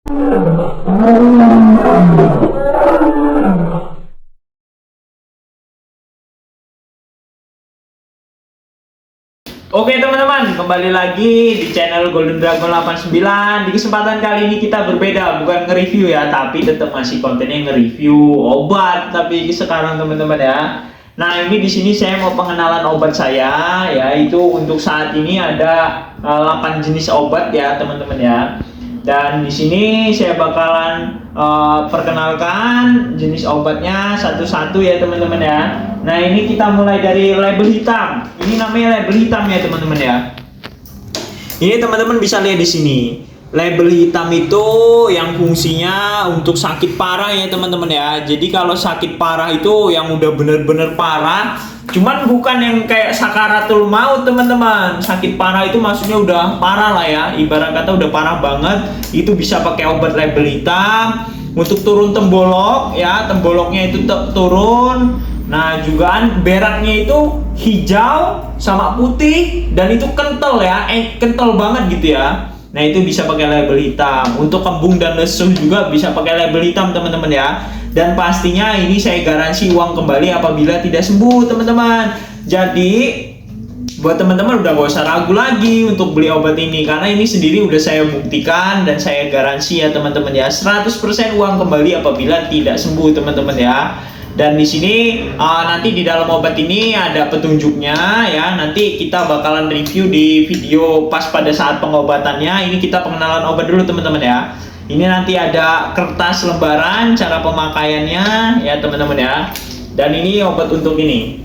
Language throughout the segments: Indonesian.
Oke teman-teman, kembali lagi di channel Golden Dragon 89. Di kesempatan kali ini kita berbeda, bukan nge-review ya, tapi tetap masih kontennya nge-review obat. Tapi sekarang teman-teman ya. Nah, ini di sini saya mau pengenalan obat saya, yaitu untuk saat ini ada 8 jenis obat ya teman-teman ya. Dan di sini saya bakalan perkenalkan jenis obatnya satu-satu ya teman-teman ya. Nah, ini kita mulai dari label hitam. Ini namanya label hitam ya teman-teman ya. Ini teman-teman bisa lihat di sini. Label hitam itu yang fungsinya untuk sakit parah ya teman-teman ya. Jadi kalau sakit parah itu yang udah bener-bener parah, cuman bukan yang kayak sakaratul maut teman-teman. Sakit parah itu maksudnya udah parah lah ya. Ibarat kata udah parah banget, itu bisa pakai obat label hitam untuk turun tembolok ya. Temboloknya itu turun. Nah, juga beraknya itu hijau sama putih dan itu kental ya, kental banget gitu ya. Nah, itu bisa pakai label hitam. Untuk kembung dan lesuh juga bisa pakai label hitam teman-teman ya. Dan pastinya ini saya garansi uang kembali apabila tidak sembuh teman-teman. Jadi buat teman-teman udah gak usah ragu lagi untuk beli obat ini, karena ini sendiri udah saya buktikan dan saya garansi ya teman-teman ya, 100% uang kembali apabila tidak sembuh teman-teman ya. Dan di sini nanti di dalam obat ini ada petunjuknya ya. Nanti kita bakalan review di video pas pada saat pengobatannya. Ini kita pengenalan obat dulu teman-teman ya. Ini nanti ada kertas lembaran cara pemakaiannya ya teman-teman ya. Dan ini obat untuk ini.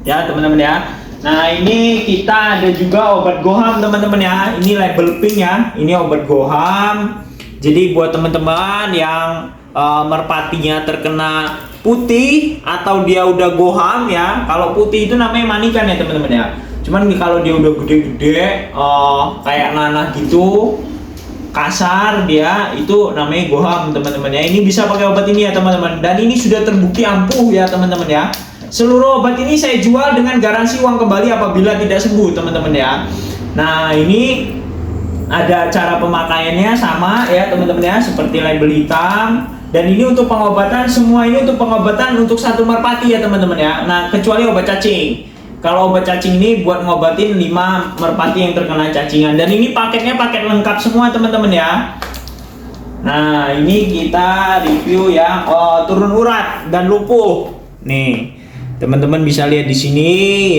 Ya teman-teman ya. Nah, ini kita ada juga obat Goham teman-teman ya. Ini label pink ya. Ini obat Goham. Jadi buat teman-teman yang merpatinya terkena putih atau dia udah goham ya. Kalau putih itu namanya manikan ya teman-teman ya. Cuman kalau dia udah gede-gede kayak nanah gitu, kasar dia, itu namanya goham teman-teman ya. Ini bisa pakai obat ini ya teman-teman. Dan ini sudah terbukti ampuh ya teman-teman ya. Seluruh obat ini saya jual dengan garansi uang kembali apabila tidak sembuh teman-teman ya. Nah, ini ada cara pemakaiannya sama ya teman-teman ya, seperti label hitam. Dan ini untuk pengobatan, semua ini untuk pengobatan untuk satu merpati ya teman-teman ya. Nah, kecuali obat cacing. Kalau obat cacing ini buat ngobatin 5 merpati yang terkena cacingan. Dan ini paketnya paket lengkap semua teman-teman ya. Nah, ini kita review ya turun urat dan lumpuh. Nih, teman-teman bisa lihat di sini,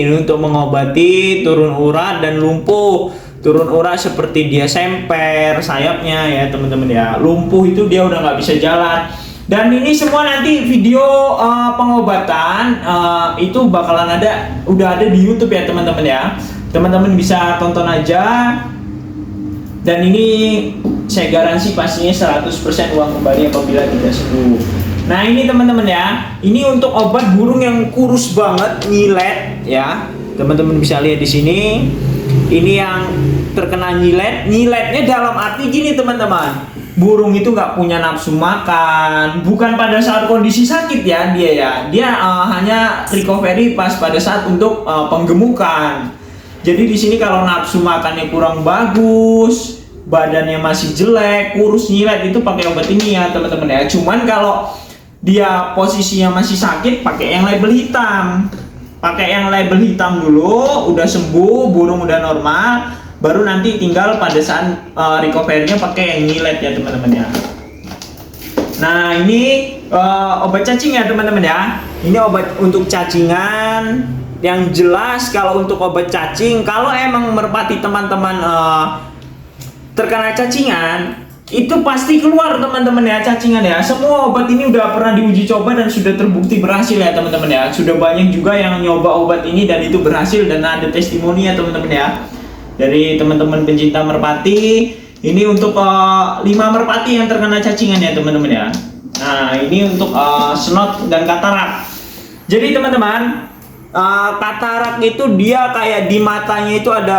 ini untuk mengobati turun urat dan lumpuh. Turun urat seperti dia semper sayapnya ya teman-teman ya. Lumpuh itu dia udah nggak bisa jalan. Dan ini semua nanti video pengobatan itu bakalan udah ada di YouTube ya teman-teman ya. Teman-teman bisa tonton aja. Dan ini saya garansi pastinya 100% uang kembali apabila tidak sembuh. Nah, ini teman-teman ya. Ini untuk obat burung yang kurus banget, nyilet ya. Teman-teman bisa lihat di sini. Ini yang terkena nyilet. Nyiletnya dalam arti gini teman-teman, burung itu nggak punya nafsu makan, bukan pada saat kondisi sakit ya dia ya. Dia hanya recovery pas pada saat untuk penggemukan. Jadi di sini kalau nafsu makannya kurang bagus, badannya masih jelek, kurus, nyilet, itu pakai obat ini ya teman-teman ya. Cuman kalau dia posisinya masih sakit, pakai yang label hitam. Pakai yang label hitam dulu, udah sembuh, burung udah normal, baru nanti tinggal pada saat recovery-nya pakai yang nyilet ya teman-teman ya. Nah, ini obat cacing ya teman-teman ya. Ini obat untuk cacingan. Yang jelas kalau untuk obat cacing, kalau emang merpati teman-teman terkena cacingan, itu pasti keluar teman-teman ya cacingan ya. Semua obat ini udah pernah diuji coba dan sudah terbukti berhasil ya teman-teman ya. Sudah banyak juga yang nyoba obat ini dan itu berhasil, dan ada testimoni ya teman-teman ya dari teman-teman pencinta merpati. Ini untuk 5 merpati yang terkena cacingan ya teman-teman ya. Nah, ini untuk snot dan katarak. Jadi teman-teman, katarak itu dia kayak di matanya itu ada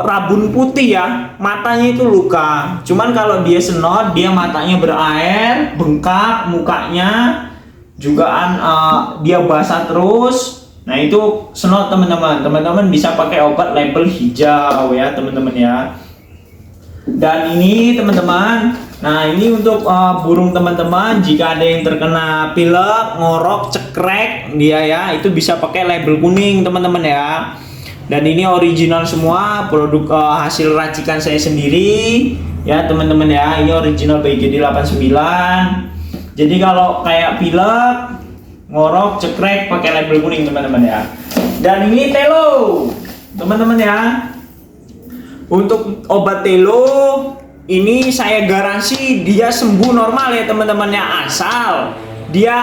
rabun putih ya, matanya itu luka. Cuman kalau dia senot, dia matanya berair, bengkak mukanya, jugaan dia basah terus. Nah, itu senot teman-teman. Teman-teman bisa pakai obat label hijau ya teman-teman ya. Dan ini teman-teman, nah ini untuk burung teman-teman, jika ada yang terkena pilek, ngorok, cekrek dia ya, itu bisa pakai label kuning teman-teman ya. Dan ini original semua, produk hasil racikan saya sendiri ya teman-teman ya. Ini original BGD 89. Jadi kalau kayak pilek, ngorok, cekrek pakai label kuning teman-teman ya. Dan ini telo teman-teman ya. Untuk obat telo ini saya garansi dia sembuh normal ya teman-teman ya, asal dia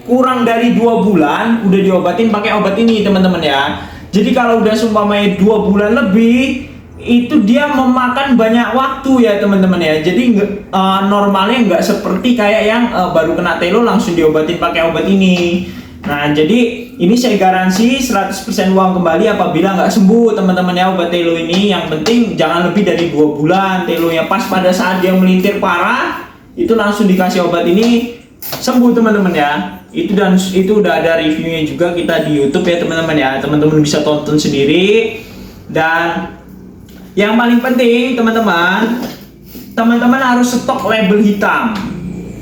kurang dari 2 bulan udah diobatin pakai obat ini teman-teman ya. Jadi kalau udah sumpamanya 2 bulan lebih itu dia memakan banyak waktu ya teman-teman ya. Jadi normalnya nggak seperti kayak yang baru kena telo langsung diobatin pakai obat ini. Nah jadi ini saya garansi 100% uang kembali apabila nggak sembuh teman-teman ya obat telo ini. Yang penting jangan lebih dari 2 bulan telonya, pas pada saat dia melintir parah itu langsung dikasih obat ini sembuh teman-teman ya. Itu udah ada reviewnya juga kita di YouTube ya teman-teman ya. Teman-teman bisa tonton sendiri. Dan yang paling penting teman-teman harus stok label hitam.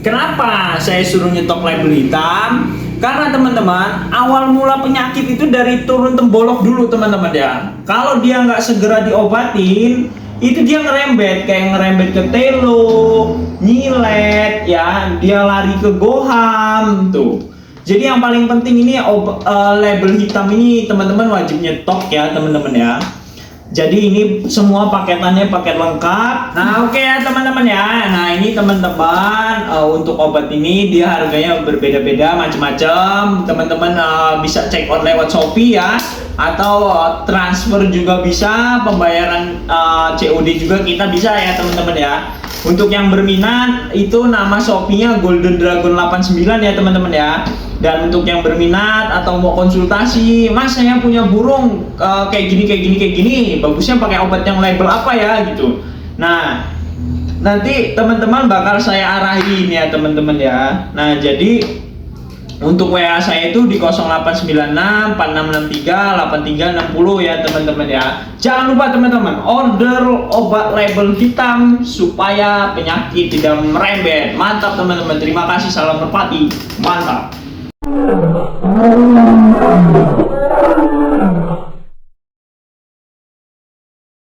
Kenapa saya suruh nyetok label hitam? Karena teman-teman, awal mula penyakit itu dari turun tembolok dulu teman-teman ya. Kalau dia nggak segera diobatin, itu dia ngerembet, kayak ngerembet ke telo, nyilet ya, dia lari ke goham tuh. Jadi yang paling penting ini label hitam ini teman-teman wajib nyetok ya teman-teman ya. Jadi ini semua paketannya paket lengkap. Nah oke ya teman-teman ya. Nah ini teman-teman untuk obat ini dia harganya berbeda-beda macam-macam. Teman-teman bisa check out lewat Shopee ya, atau transfer juga bisa, pembayaran COD juga kita bisa ya teman-teman ya. Untuk yang berminat itu nama Shopee-nya Golden Dragon 89 ya teman-teman ya. Dan untuk yang berminat atau mau konsultasi, Mas saya punya burung kayak gini, bagusnya pakai obat yang label apa ya gitu. Nah nanti teman-teman bakal saya arahin ya teman-teman ya. Nah jadi untuk WA saya itu di 0896 4663 8360 ya teman-teman ya. Jangan lupa teman-teman order obat label hitam supaya penyakit tidak merembet. Mantap teman-teman, terima kasih, salam merpati, mantap.